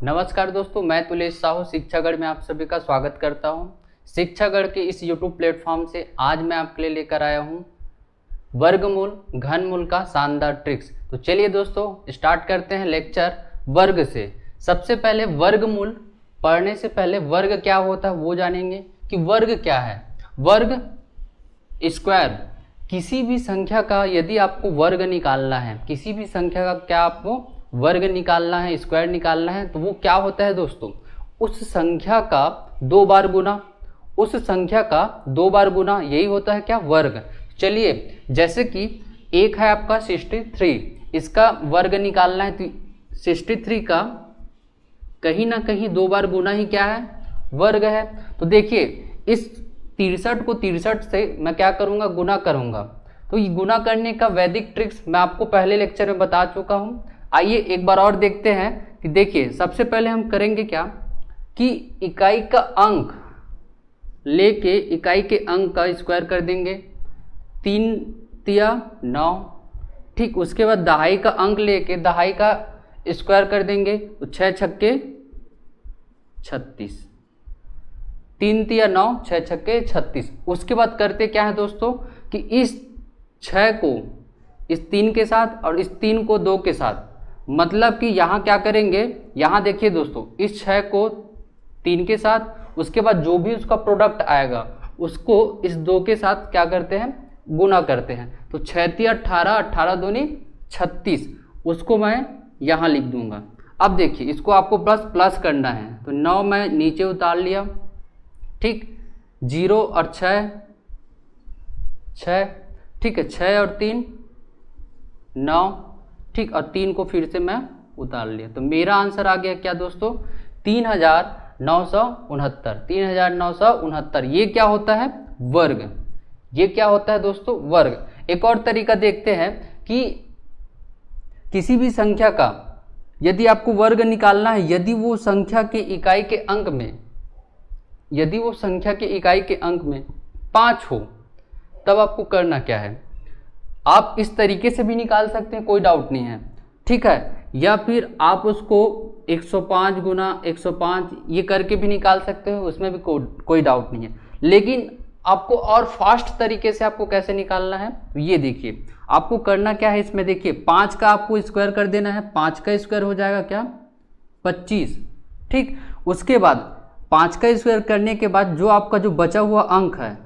नमस्कार दोस्तों, मैं तुलेश साहू शिक्षागढ़ में आप सभी का स्वागत करता हूं। शिक्षागढ़ के इस YouTube प्लेटफॉर्म से आज मैं आपके लिए लेकर आया हूं वर्गमूल घनमूल का शानदार ट्रिक्स। तो चलिए दोस्तों स्टार्ट करते हैं लेक्चर वर्ग से। सबसे पहले वर्गमूल पढ़ने से पहले वर्ग क्या होता है वो जानेंगे कि वर्ग क्या है। वर्ग स्क्वायर, किसी भी संख्या का यदि आपको वर्ग निकालना है, किसी भी संख्या का क्या आपको वर्ग निकालना है, स्क्वायर निकालना है, तो वो क्या होता है दोस्तों, उस संख्या का दो बार गुना, उस संख्या का दो बार गुना, यही होता है क्या वर्ग। चलिए जैसे कि एक है आपका 63, इसका वर्ग निकालना है तो 63 का कहीं ना कहीं दो बार गुना ही क्या है, वर्ग है। तो देखिए इस 63 को 63 से मैं क्या करूंगा, गुना करूंगा। तो ये गुना करने का वैदिक ट्रिक्स मैं आपको पहले लेक्चर में बता चुका हूं। आइए एक बार और देखते हैं कि देखिए सबसे पहले हम करेंगे क्या कि इकाई का अंक लेके इकाई के अंक का स्क्वायर कर देंगे, 3 तिया 9। ठीक, उसके बाद दहाई का अंक लेके दहाई का स्क्वायर कर देंगे तो 6 छक्के 36, 3 तिया 9, 6 छक्के 36। उसके बाद करते क्या है दोस्तों कि इस 6 को इस 3 के साथ और इस 3 को 2 के साथ, मतलब कि यहाँ क्या करेंगे, यहाँ देखिए दोस्तों इस 6 को 3 के साथ, उसके बाद जो भी उसका प्रोडक्ट आएगा उसको इस 2 के साथ क्या करते हैं, गुना करते हैं। तो 6 तिया 18, 18 दूनी 36, उसको मैं यहाँ लिख दूंगा। अब देखिए इसको आपको प्लस प्लस करना है तो 9 मैं नीचे उतार लिया। ठीक, 0 और 6, 6, ठीक है, 6 और 3 9, ठीक, और 3 को फिर से मैं उतार लिया। तो मेरा आंसर आ गया क्या दोस्तों, 3969। 3969 ये क्या होता है, वर्ग। ये क्या होता है दोस्तों, वर्ग। एक और तरीका देखते हैं कि किसी भी संख्या का यदि आपको वर्ग निकालना है, यदि वो संख्या के इकाई के अंक में, यदि वो संख्या के इकाई के अंक में 5 हो, तब आपको करना क्या है, आप इस तरीके से भी निकाल सकते हैं, कोई डाउट नहीं है। ठीक है, या फिर आप उसको 105 गुना 105 ये करके भी निकाल सकते हो, उसमें भी कोई डाउट नहीं है। लेकिन आपको और फास्ट तरीके से आपको कैसे निकालना है, तो ये देखिए आपको करना क्या है इसमें, देखिए 5 का आपको स्क्वायर कर देना है। 5 का स्क्वायर हो जाएगा क्या, 25। ठीक, उसके बाद 5 का स्क्वायर करने के बाद जो आपका जो बचा हुआ अंक है,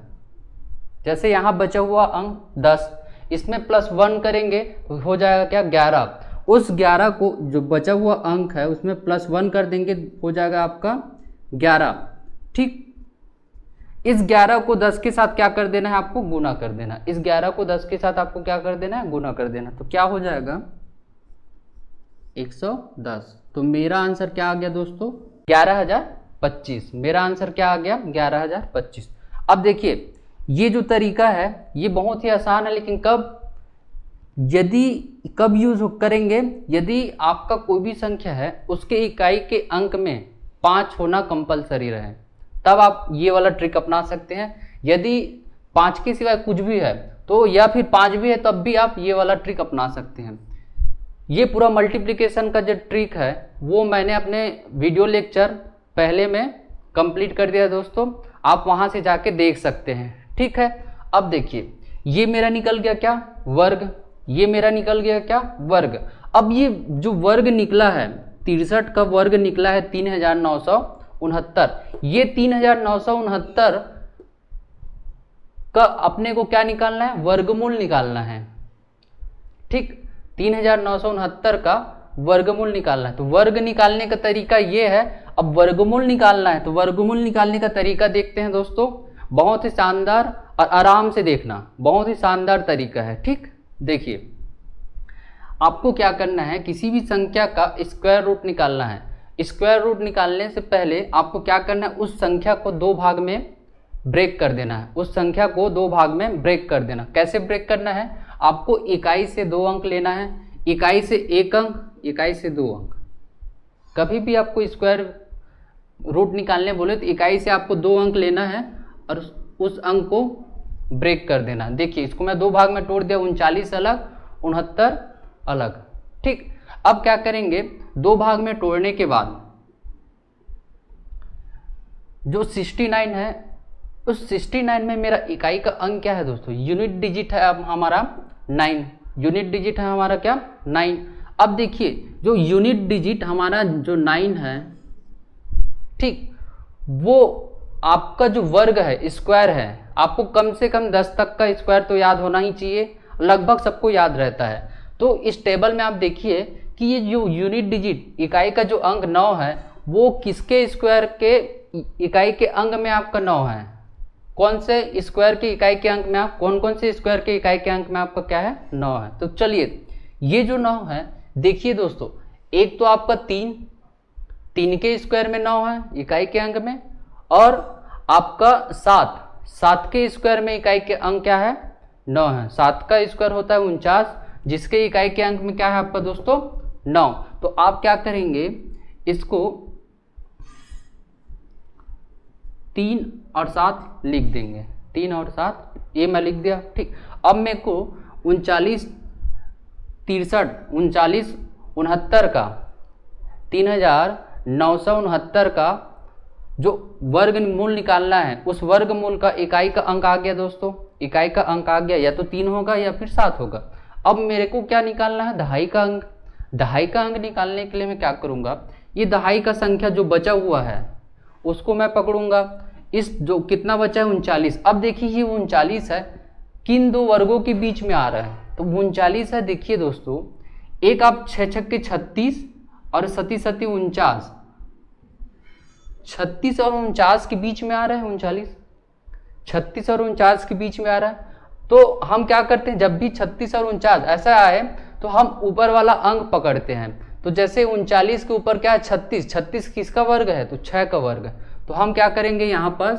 जैसे यहाँ बचा हुआ अंक 10, इसमें +1 करेंगे तो हो जाएगा क्या, 11। उस 11 को जो बचा हुआ अंक है उसमें +1 कर देंगे, हो जाएगा आपका 11। ठीक, इस 11 को 10 के साथ क्या कर देना है, आपको गुना कर देना। इस 11 को 10 के साथ आपको क्या कर देना है, गुना कर देना। तो क्या हो जाएगा 110। तो मेरा आंसर क्या आ गया दोस्तों, 11025। मेरा आंसर क्या आ गया, 11025। अब देखिए ये जो तरीका है ये बहुत ही आसान है, लेकिन कब यूज करेंगे, यदि आपका कोई भी संख्या है उसके इकाई के अंक में 5 होना कंपलसरी रहे, तब आप ये वाला ट्रिक अपना सकते हैं। यदि 5 के सिवाय कुछ भी है तो, या फिर 5 भी है तब भी आप ये वाला ट्रिक अपना सकते हैं। ये पूरा मल्टीप्लिकेशन का जो ट्रिक है वो मैंने अपने वीडियो लेक्चर पहले में कंप्लीट कर दिया दोस्तों, आप वहां से जाके देख सकते हैं। ठीक है, अब देखिए ये मेरा निकल गया क्या, वर्ग। ये मेरा निकल गया क्या, वर्ग। अब ये जो वर्ग निकला है 63 का वर्ग निकला है 3969। ये 3969 का अपने को क्या निकालना है, वर्गमूल निकालना है। ठीक, 3969 का वर्गमूल निकालना है। तो वर्ग निकालने का तरीका ये है। अब वर्गमूल निकालना है तो वर्गमूल निकालने का तरीका देखते हैं दोस्तों, बहुत ही शानदार और आराम से देखना, बहुत ही शानदार तरीका है। ठीक, देखिए आपको क्या करना है, किसी भी संख्या का स्क्वायर रूट निकालना है। स्क्वायर रूट निकालने से पहले आपको क्या करना है, उस संख्या को 2 भाग में ब्रेक कर देना है। उस संख्या को 2 भाग में ब्रेक कर देना। कैसे ब्रेक करना है, आपको इकाई से 2 अंक लेना है, इकाई से 1 अंक, इकाई से 2 अंक। कभी भी आपको स्क्वायर रूट निकालने बोले तो इकाई से आपको 2 अंक लेना है और उस अंक को ब्रेक कर देना। देखिए इसको मैं 2 भाग में तोड़ दिया, 39 अलग 69 अलग। ठीक, अब क्या करेंगे, 2 भाग में तोड़ने के बाद जो 69 है, उस 69 में मेरा इकाई का अंक क्या है दोस्तों? यूनिट डिजिट है अब हमारा 9, यूनिट डिजिट है हमारा क्या? 9। अब देखिए जो यूनिट डिजिट हमारा जो 9 है, ठीक, वो आपका जो वर्ग है, स्क्वायर है, आपको कम से कम 10 तक का स्क्वायर तो याद होना ही चाहिए, लगभग सबको याद रहता है। तो इस टेबल में आप देखिए कि ये जो यूनिट डिजिट इकाई का जो अंक 9 है, वो किसके स्क्वायर के इकाई के अंक में आपका 9 है? कौन से स्क्वायर के इकाई के अंक में आप, कौन कौन से स्क्वायर के इकाई के अंक में आपका क्या है? 9 है। तो चलिए ये जो 9 है, देखिए दोस्तों, एक तो आपका 3 के स्क्वायर में 9 है इकाई के अंक में, और आपका 7 के स्क्वायर में इकाई के अंक क्या है? 9 है। 7 का स्क्वायर होता है 49, जिसके इकाई के अंक में क्या है आपका दोस्तों? 9। तो आप क्या करेंगे, इसको 3 और 7 लिख देंगे, 3 और 7 ये मैं लिख दिया, ठीक। अब मेरे को 39, 63, 39, 69 का 3969 का जो वर्गमूल निकालना है, उस वर्गमूल का इकाई का अंक आ गया दोस्तों, इकाई का अंक आ गया, या तो 3 होगा या फिर 7 होगा। अब मेरे को क्या निकालना है? दहाई का अंक। दहाई का अंक निकालने के लिए मैं क्या करूँगा, ये दहाई का संख्या जो बचा हुआ है उसको मैं पकड़ूंगा। इस जो कितना बचा है? 39। अब देखिए ये 39 है, किन दो वर्गों के बीच में आ रहा है? तो 39 है, देखिए दोस्तों, एक आप 6 छक्के 36 और 37 37 49, 36 और 49 के बीच में आ रहा है 39, 36 और 49 के बीच में आ रहा है। तो हम क्या करते हैं, जब भी 36 और 49 ऐसा आए तो हम ऊपर वाला अंक पकड़ते हैं। तो जैसे 39 के ऊपर क्या है? 36, 36 किसका वर्ग है? तो 6 का वर्ग है। तो हम क्या करेंगे, यहाँ पर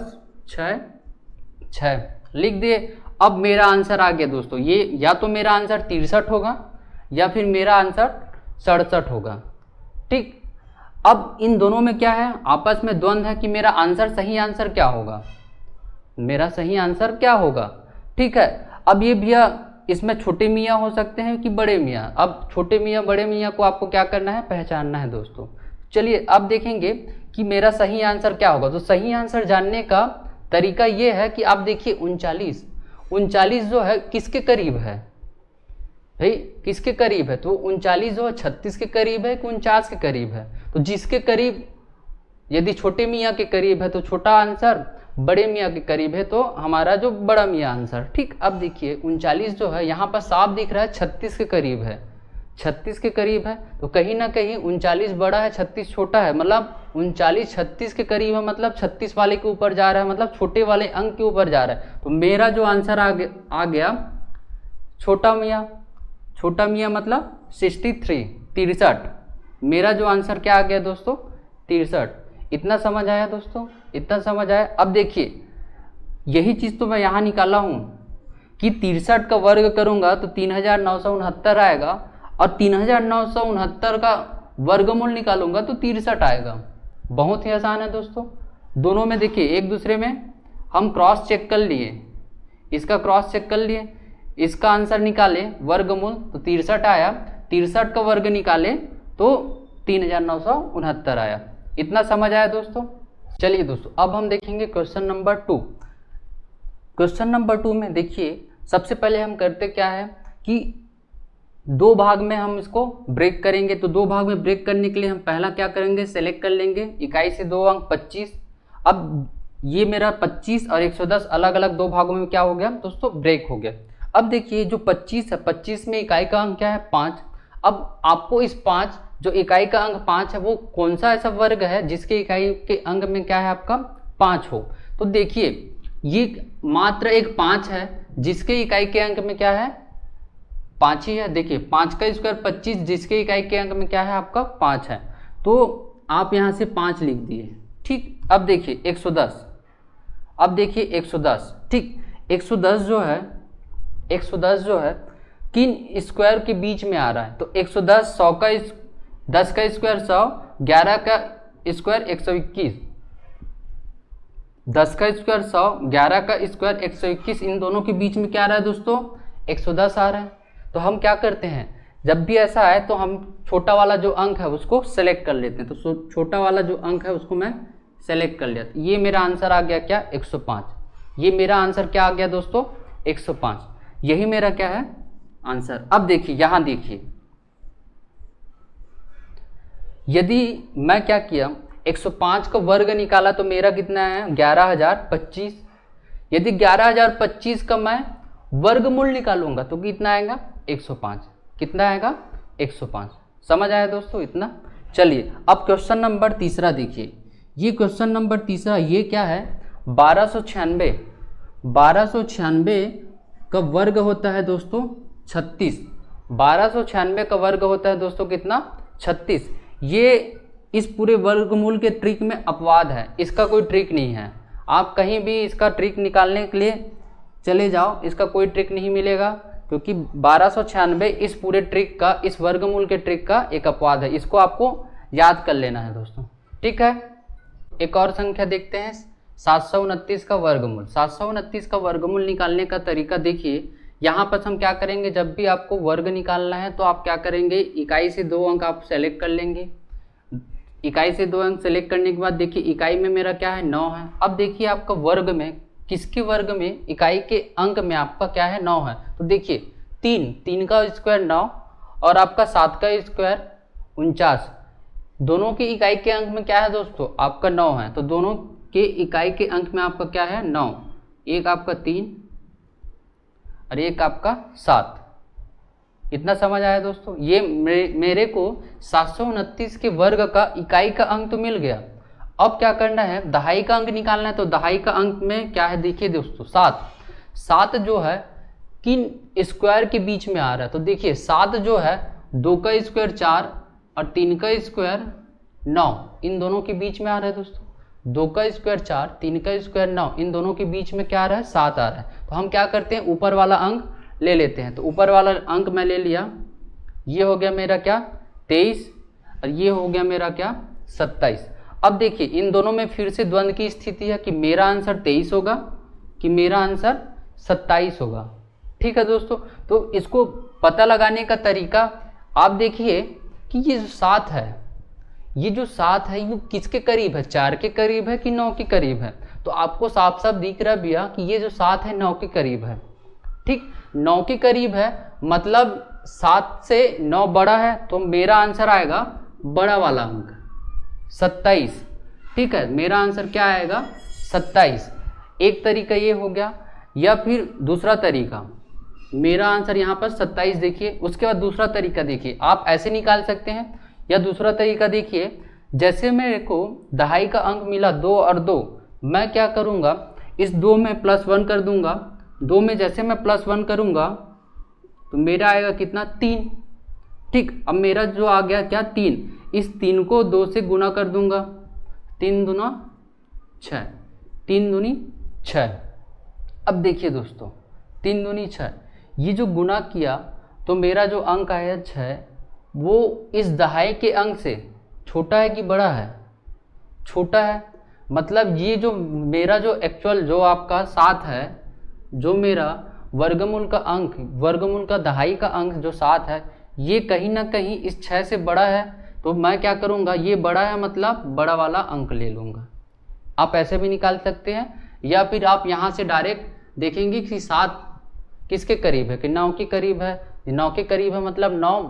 6 लिख दिए। अब मेरा आंसर आ गया दोस्तों, ये या तो मेरा आंसर 63 होगा या फिर मेरा आंसर 67 होगा, ठीक। अब इन दोनों में क्या है? आपस में द्वंद्व है कि मेरा आंसर, सही आंसर क्या होगा, मेरा सही आंसर क्या होगा, ठीक है। अब ये भैया इसमें छोटे मियाँ हो सकते हैं कि बड़े मियाँ। अब छोटे मियाँ बड़े मियाँ को आपको क्या करना है? पहचानना है दोस्तों। चलिए अब देखेंगे कि मेरा सही आंसर क्या होगा। तो सही आंसर जानने का तरीका ये है कि आप देखिए 39 जो है किसके करीब है भाई, किसके करीब है? तो 39 जो है 36 के करीब है कि 49 के करीब है? तो जिसके करीब, यदि छोटे मियाँ के करीब है तो छोटा आंसर, बड़े मियाँ के करीब है तो हमारा जो बड़ा मियाँ आंसर, ठीक। अब देखिए 39 जो है यहाँ पर साफ दिख रहा है 36 के करीब है, 36 के करीब है। तो कहीं ना कहीं 39 बड़ा है, 36 छोटा है, मतलब 39 36 के करीब है, मतलब 36 वाले के ऊपर जा रहा है, मतलब छोटे वाले अंक के ऊपर जा रहा है। तो मेरा जो आंसर आ गया छोटा मियाँ मतलब 63। मेरा जो आंसर क्या आ गया दोस्तों? 63। इतना समझ आया दोस्तों? इतना समझ आया। अब देखिए यही चीज़ तो मैं यहाँ निकाला हूँ कि 63 का वर्ग करूँगा तो 3969 आएगा, और 3969 का वर्गमूल निकालूंगा तो 63 आएगा। बहुत ही आसान है दोस्तों। दोनों में देखिए एक दूसरे में हम क्रॉस चेक कर लिए, इसका क्रॉस चेक कर लिए, इसका आंसर निकाले वर्गमूल तो 63 आया, 63 का वर्ग निकाले तो 3969 आया। इतना समझ आया दोस्तों? चलिए दोस्तों अब हम देखेंगे क्वेश्चन नंबर 2। क्वेश्चन नंबर 2 में देखिए सबसे पहले हम करते क्या है कि 2 भाग में हम इसको ब्रेक करेंगे। तो 2 भाग में ब्रेक करने के लिए हम पहला क्या करेंगे, सेलेक्ट कर लेंगे इकाई से 2 अंक 25। अब ये मेरा 25 और 110 अलग अलग 2 भागों में क्या हो गया दोस्तों, ब्रेक हो गया। अब देखिए जो 25 है, 25 में इकाई का अंक क्या है 5। अब आपको इस 5 जो इकाई का अंक 5 है वो कौन सा ऐसा वर्ग है जिसके इकाई के अंक में क्या है आपका 5 हो। तो देखिए ये मात्र एक 5 है जिसके इकाई के अंक में क्या है 5 ही है। देखिए 5 का स्क्वायर 25 जिसके इकाई के अंक में क्या है आपका 5 है। तो आप यहाँ से 5 लिख दिए, ठीक। अब देखिए 110, अब देखिए 110, ठीक। 110 जो है किन स्क्वायर के बीच में आ रहा है? तो 110 100 का 10 का स्क्वायर 100, 11 का स्क्वायर 121, 10 का स्क्वायर 100, 11 का स्क्वायर 121, इन दोनों के बीच में क्या आ रहा है दोस्तों 110 आ रहा है। तो हम क्या करते हैं, जब भी ऐसा आए तो हम छोटा वाला जो अंक है उसको सेलेक्ट कर लेते हैं। तो छोटा वाला जो अंक है उसको मैं सेलेक्ट कर लिया। तो ये मेरा आंसर आ गया क्या, 105। ये मेरा आंसर क्या आ गया दोस्तों, 105। यही मेरा क्या है आंसर। अब देखिए यहाँ देखिए, यदि मैं क्या किया 105 का वर्ग निकाला तो मेरा कितना है 11,025। यदि 11,025 का मैं वर्गमूल निकालूंगा तो कितना आएगा 105। कितना आएगा 105। समझ आया दोस्तों इतना। चलिए अब क्वेश्चन नंबर तीसरा देखिए। ये क्वेश्चन नंबर तीसरा ये क्या है, 1296। 1296 का वर्ग होता है दोस्तों 36। 1296 का वर्ग होता है दोस्तों कितना, 36। ये इस पूरे वर्गमूल के ट्रिक में अपवाद है, इसका कोई ट्रिक नहीं है। आप कहीं भी इसका ट्रिक निकालने के लिए चले जाओ, इसका कोई ट्रिक नहीं मिलेगा, क्योंकि 1296 इस पूरे ट्रिक का, इस वर्गमूल के ट्रिक का एक अपवाद है। इसको आपको याद कर लेना है दोस्तों, ठीक है। एक और संख्या देखते हैं, 729 का वर्गमूल। 729 का वर्गमूल निकालने का तरीका देखिए। यहाँ पर हम क्या करेंगे, जब भी आपको वर्ग निकालना है तो आप क्या करेंगे, इकाई से 2 अंक आप सेलेक्ट कर लेंगे। इकाई से 2 अंक सेलेक्ट करने के बाद देखिए इकाई में मेरा क्या है 9 है। अब देखिए आपका वर्ग में, किसके वर्ग में, इकाई के अंक में आपका क्या है 9 है। तो देखिए 3 का स्क्वायर 9 और आपका 7 का स्क्वायर 49। दोनों की इकाई के अंक में क्या है दोस्तों, आपका 9 है। तो दोनों के इकाई के अंक में आपका क्या है 9। एक आपका 3 और एक आपका 7। इतना समझ आया दोस्तों। ये मेरे को 729 के वर्ग का इकाई का अंक तो मिल गया। अब क्या करना है, दहाई का अंक निकालना है। तो दहाई का अंक में क्या है देखिए दोस्तों 7। 7 जो है किन स्क्वायर के बीच में आ रहा है, तो देखिए 7 जो है 2 का स्क्वायर 4 और 3 का स्क्वायर 9, इन दोनों के बीच में आ रहा है दोस्तों। 2 का स्क्वायर 4, 3 का स्क्वायर 9, इन दोनों के बीच में क्या आ रहा है 7 आ रहा है। तो हम क्या करते हैं, ऊपर वाला अंक ले लेते हैं। तो ऊपर वाला अंक मैं ले लिया, ये हो गया मेरा क्या 23 और ये हो गया मेरा क्या 27। अब देखिए इन दोनों में फिर से द्वंद्व की स्थिति है कि मेरा आंसर 23 होगा कि मेरा आंसर 27 होगा। ठीक है दोस्तों। तो इसको पता लगाने का तरीका आप देखिए कि ये जो 7 है, ये जो 7 है ये किसके करीब है, 4 के करीब है कि 9 के करीब है। तो आपको साफ साफ दिख रहा भैया कि ये जो 7 है 9 के करीब है। ठीक, 9 के करीब है, मतलब 7 से 9 बड़ा है, तो मेरा आंसर आएगा बड़ा वाला अंक 27। ठीक है, मेरा आंसर क्या आएगा 27। एक तरीका ये हो गया। या फिर दूसरा तरीका, मेरा आंसर यहाँ पर 27 देखिए। उसके बाद दूसरा तरीका देखिए, आप ऐसे निकाल सकते हैं। या दूसरा तरीका देखिए, जैसे मेरे को दहाई का अंक मिला 2 और 2, मैं क्या करूँगा, इस 2 में +1 कर दूंगा। 2 में जैसे मैं +1 करूँगा तो मेरा आएगा कितना 3। ठीक, अब मेरा जो आ गया क्या 3, इस 3 को 2 से गुना कर दूंगा। 3 दूना 6, 3 दूनी 6। अब देखिए दोस्तों 3 दूनी 6, ये जो गुना किया तो मेरा जो अंक आया 6, वो इस दहाई के अंक से छोटा है कि बड़ा है, छोटा है। मतलब ये जो मेरा जो एक्चुअल जो आपका 7 है, जो मेरा वर्गमूल का अंक, वर्गमूल का दहाई का अंक जो 7 है, ये कहीं ना कहीं इस 6 से बड़ा है। तो मैं क्या करूँगा, ये बड़ा है मतलब बड़ा वाला अंक ले लूँगा। आप ऐसे भी निकाल सकते हैं, या फिर आप यहाँ से डायरेक्ट देखेंगे कि 7 किसके करीब है, कि 9 के करीब है। 9 के करीब है मतलब 9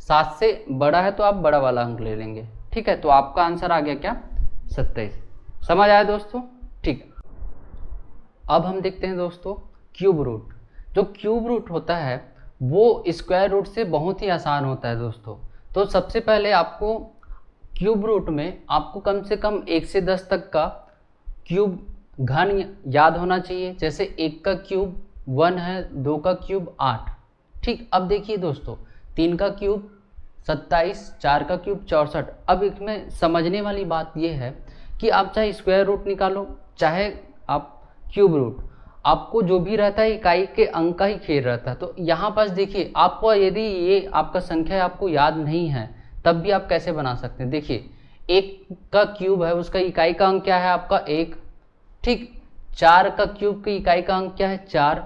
7 से बड़ा है, तो आप बड़ा वाला अंक ले लेंगे। ठीक है, तो आपका आंसर आ गया क्या 27। समझ आया दोस्तों। ठीक, अब हम देखते हैं दोस्तों क्यूब रूट। जो क्यूब रूट होता है वो स्क्वायर रूट से बहुत ही आसान होता है दोस्तों। तो सबसे पहले आपको क्यूब रूट में आपको कम से कम 1 से 10 तक का क्यूब घन याद होना चाहिए। जैसे 1 का क्यूब 1 है, 2 का क्यूब 8। ठीक, अब देखिए दोस्तों 3 का क्यूब 27, 4 का क्यूब 64। अब इसमें समझने वाली बात यह है कि आप चाहे स्क्वायर रूट निकालो चाहे आप क्यूब रूट, आपको जो भी रहता है इकाई के अंक का ही खेल रहता है। तो यहाँ पास देखिए, आपको यदि ये आपका संख्या आपको याद नहीं है तब भी आप कैसे बना सकते हैं। देखिए 1 का क्यूब है, उसका इकाई का अंक क्या है आपका 1। ठीक, 4 का क्यूब की इकाई का अंक क्या है 4।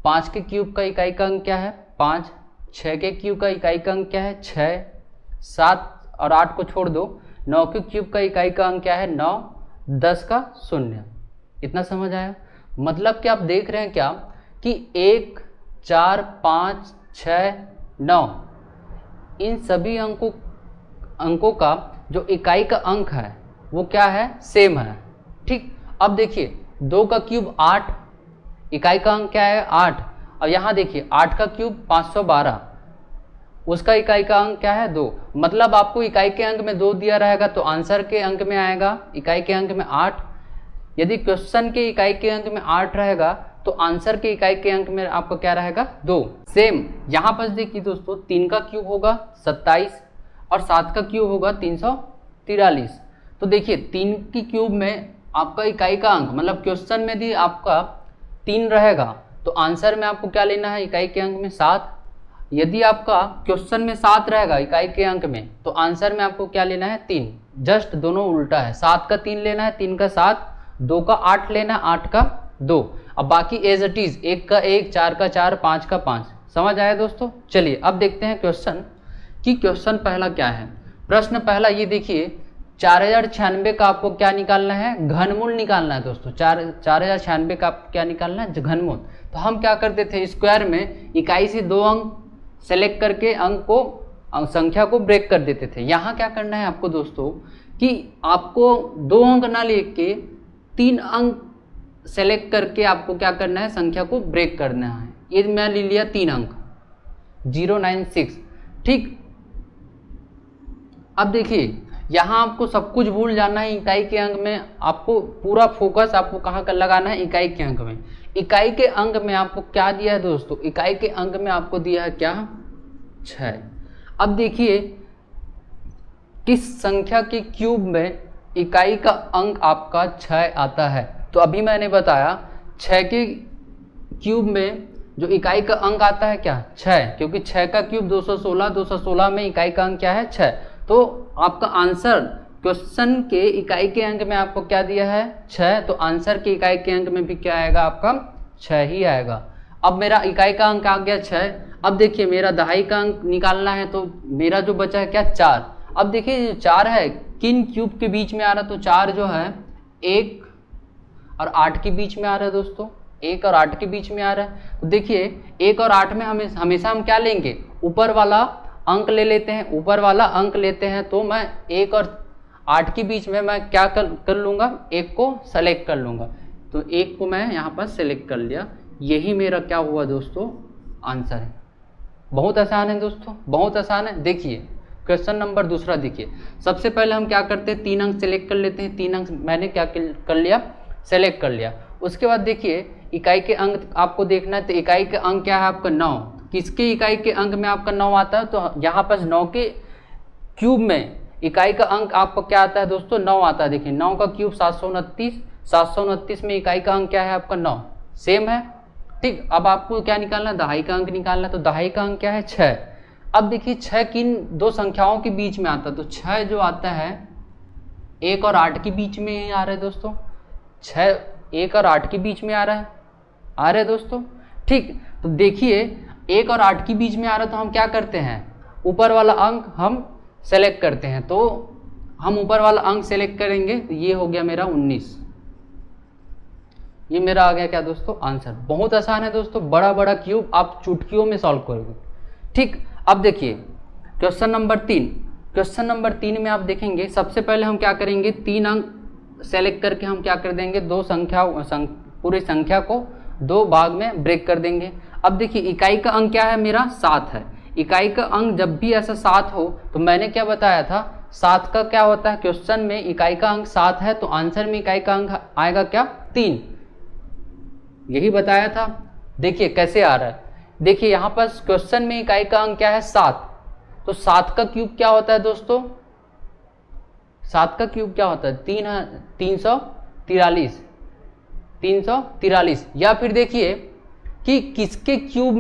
5 के क्यूब का इकाई का अंक क्या है 5। 6 के क्यूब का इकाई का अंक क्या है 6। 7 और 8 को छोड़ दो। 9 के क्यूब का इकाई का अंक क्या है 9। 10 का शून्य। इतना समझ आया? मतलब कि आप देख रहे हैं क्या कि 1, 4, 5, 6, 9 इन सभी अंकों का जो इकाई का अंक है वो क्या है? सेम है। ठीक, अब देखिए 2 का क्यूब 8, इकाई का अंक क्या है? 8। और यहाँ देखिए 8 का क्यूब 512, उसका इकाई का अंक क्या है? 2। मतलब आपको इकाई के अंक में 2 दिया रहेगा तो आंसर के अंक में आएगा इकाई के अंक में 8। यदि क्वेश्चन के इकाई के अंक में 8 रहेगा तो आंसर के इकाई के अंक में आपका क्या रहेगा? 2। सेम यहाँ पर देखिए दोस्तों, 3 का क्यूब होगा 27 और 7 का क्यूब होगा 343। तो देखिए 3 की क्यूब में आपका इकाई का अंक, मतलब क्वेश्चन में यदि आपका 3 रहेगा तो आंसर में आपको क्या लेना है? इकाई के अंक में 7। यदि आपका क्वेश्चन में 7 रहेगा इकाई के अंक में तो आंसर में आपको क्या लेना है? 3। जस्ट दोनों उल्टा है, 7 का 3 लेना है, 3 का 7, 2 का 8 लेना है, 8 का 2। अब बाकी एज इट इज, 1 का 1, 4 का 4, 5 का 5। समझ आया दोस्तों? चलिए अब देखते हैं क्वेश्चन कि क्वेश्चन पहला क्या है। प्रश्न पहला ये देखिए, 4096 का आपको क्या निकालना है? घनमूल निकालना है दोस्तों। 4096 का आपको क्या निकालना है? घनमूल। तो हम क्या करते थे? स्क्वायर में इकाई से 2 अंक सेलेक्ट करके संख्या को ब्रेक कर देते थे। यहाँ क्या करना है आपको दोस्तों कि आपको 2 अंक ना लेके 3 अंक सेलेक्ट करके आपको क्या करना है? संख्या को ब्रेक करना है। ये मैं ले लिया 3 अंक 096। ठीक, अब देखिए यहाँ आपको सब कुछ भूल जाना है। इकाई के अंक में आपको पूरा फोकस आपको कहाँ का लगाना है? इकाई के अंक में। इकाई के अंक में आपको क्या दिया है दोस्तों? इकाई के अंक में आपको दिया है क्या? 6। अब देखिए किस संख्या के क्यूब में इकाई का अंक आपका 6 आता है? तो अभी मैंने बताया 6 के क्यूब में जो इकाई का अंक आता है क्या? 6, क्योंकि 6 का क्यूब 216, 216 में इकाई का अंक क्या है? 6। तो आपका आंसर क्वेश्चन के इकाई के अंक में आपको क्या दिया है? 6। तो आंसर के इकाई के अंक में भी क्या आएगा? आपका 6 ही आएगा। अब मेरा इकाई का अंक आ गया 6। अब देखिए मेरा दहाई का अंक निकालना है तो मेरा जो बचा है क्या? 4। अब देखिए 4 है किन क्यूब के बीच में आ रहा है? तो 4 जो है 1 और 8 के बीच में आ रहा है दोस्तों। 1 और 8 के बीच में आ रहा है। तो देखिए 1 और 8 में हमेशा हम क्या लेंगे? ऊपर वाला अंक ले लेते हैं। ऊपर वाला अंक लेते हैं तो मैं 1 और 8 के बीच में मैं क्या कर लूँगा? 1 को सेलेक्ट कर लूँगा। तो 1 को मैं यहाँ पर सेलेक्ट कर लिया। यही मेरा क्या हुआ दोस्तों? आंसर है। बहुत आसान है दोस्तों, बहुत आसान है। देखिए क्वेश्चन नंबर दूसरा देखिए। सबसे पहले हम क्या करते हैं? 3 अंक सेलेक्ट कर लेते हैं। 3 अंक मैंने क्या कर लिया? सेलेक्ट कर लिया। उसके बाद देखिए इकाई के अंक आपको देखना है। तो इकाई का अंक क्या है आपका? 9। किसके इकाई के अंक में आपका 9 आता है? तो यहाँ पर 9 के क्यूब में इकाई का अंक आपको क्या आता है दोस्तों? 9 आता है। देखिए 9 का क्यूब 729, 729 में इकाई का अंक क्या है आपका? 9। सेम है। ठीक, अब आपको क्या निकालना है? दहाई का अंक निकालना है। तो दहाई का अंक क्या है? 6। अब देखिए 6 किन 2 संख्याओं के बीच में आता है? तो 6 जो आता है 1 और 8 के बीच में ही आ रहा है दोस्तों। 6 1 और 8 के बीच में आ रहा है दोस्तों। ठीक, तो देखिए 1 और 8 के बीच में आ रहा है तो हम क्या करते हैं? ऊपर वाला अंक हम सेलेक्ट करते हैं। तो हम ऊपर वाला अंक सेलेक्ट करेंगे तो ये हो गया मेरा 19। ये मेरा आ गया क्या दोस्तों? आंसर। बहुत आसान है दोस्तों। बड़ा बड़ा क्यूब आप चुटकियों में सॉल्व करोगे। ठीक, अब देखिए क्वेश्चन नंबर 3। क्वेश्चन नंबर 3 में आप देखेंगे सबसे पहले हम क्या करेंगे? 3 अंक सेलेक्ट करके हम क्या कर देंगे? पूरी संख्या को 2 भाग में ब्रेक कर देंगे। अब देखिए इकाई का अंक क्या है? मेरा 7 है। इकाई का अंक जब भी ऐसा 7 हो तो मैंने क्या बताया था? 7 का क्या होता है? क्वेश्चन में इकाई का अंक 7 है तो आंसर में इकाई का अंक आएगा क्या? 3। यही बताया था। देखिए कैसे आ रहा है। देखिए यहाँ पर क्वेश्चन में इकाई का अंक क्या है? 7। तो 7 का क्यूब क्या होता है दोस्तों? 7 का क्यूब क्या होता है? 343। 343। या फिर देखिए कि किसके क्यूब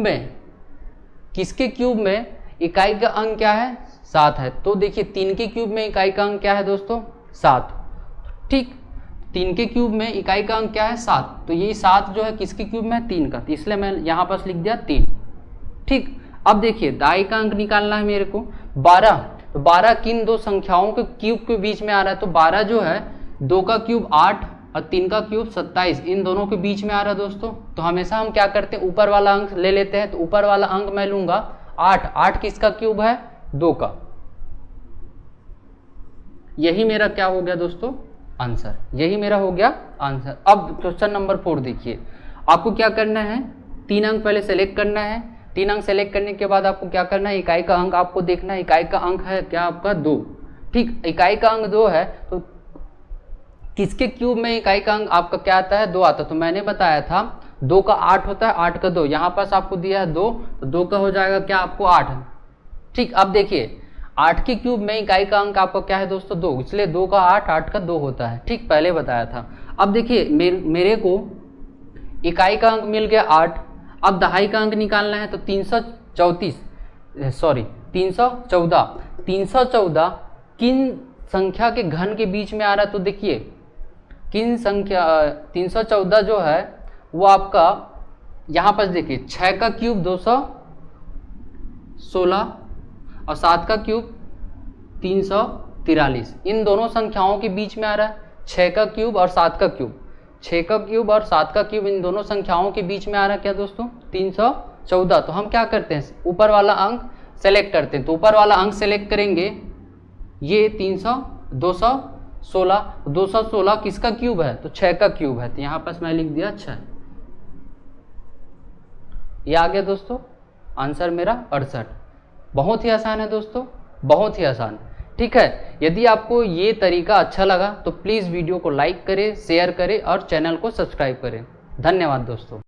में इकाई का अंक क्या है? 7 है। तो देखिए 3 के क्यूब में इकाई का अंक क्या है दोस्तों? 7। ठीक, 3 के क्यूब में इकाई का अंक क्या है? 7। तो ये 7 जो है किसके क्यूब में है? 3 का। तो इसलिए मैं यहाँ पर लिख दिया 3। ठीक, अब देखिए दाई का अंक निकालना है मेरे को 12। तो 12 किन 2 संख्याओं के क्यूब के बीच में आ रहा है? तो 12 जो है 2 का क्यूब 8 और 3 का क्यूब 27, इन दोनों के बीच में आ रहा है दोस्तों। तो हमेशा हम क्या करते हैं, ऊपर वाला अंक ले लेते हैं। तो ऊपर वाला अंक मैं लूंगा 8, 8 किसका क्यूब है, 2 का। यही मेरा क्या हो गया दोस्तों, आंसर। यही मेरा हो गया आंसर। अब क्वेश्चन नंबर 4 देखिए, आपको क्या करना है, 3 अंक पहले सेलेक्ट करना है। 3 अंक सेलेक्ट करने के बाद आपको क्या करना है, इकाई का अंक आपको देखना है। इकाई का अंक है क्या आपका 2, ठीक। इकाई का अंक 2 है, तो किसके क्यूब में इकाई का अंक आपका क्या आता है, 2 आता है। तो मैंने बताया था 2 का 8 होता है, 8 का 2, यहाँ पास आपको दिया है 2, तो 2 का हो जाएगा क्या आपको 8, ठीक। अब देखिए 8 के क्यूब में इकाई का अंक आपका क्या है दोस्तों, 2, इसलिए 2 का 8, 8 का 2 होता है, ठीक, पहले बताया था। अब देखिए मेरे को इकाई का अंक मिल गया 8, अब दहाई का अंक निकालना है। तो 314 किन संख्या के घन के बीच में आ रहा है, तो देखिए किन संख्या 314 जो है वो आपका यहाँ पर देखिए 6 का क्यूब 216 और 7 का क्यूब 343, इन दोनों संख्याओं के बीच में आ रहा है। 6 का क्यूब और 7 का क्यूब, 6 का क्यूब और 7 का क्यूब, इन दोनों संख्याओं के बीच में आ रहा है क्या दोस्तों, 314। तो हम क्या करते हैं, ऊपर वाला अंक सेलेक्ट करते हैं। तो ऊपर वाला अंक सेलेक्ट करेंगे, ये 216 किसका क्यूब है, तो 6 का क्यूब है। तो यहाँ पर मैं लिख दिया 6। ये आ गया दोस्तों आंसर मेरा 68। बहुत ही आसान है दोस्तों, बहुत ही आसान, ठीक है। यदि आपको ये तरीका अच्छा लगा तो प्लीज़ वीडियो को लाइक करें, शेयर करें और चैनल को सब्सक्राइब करें। धन्यवाद दोस्तों।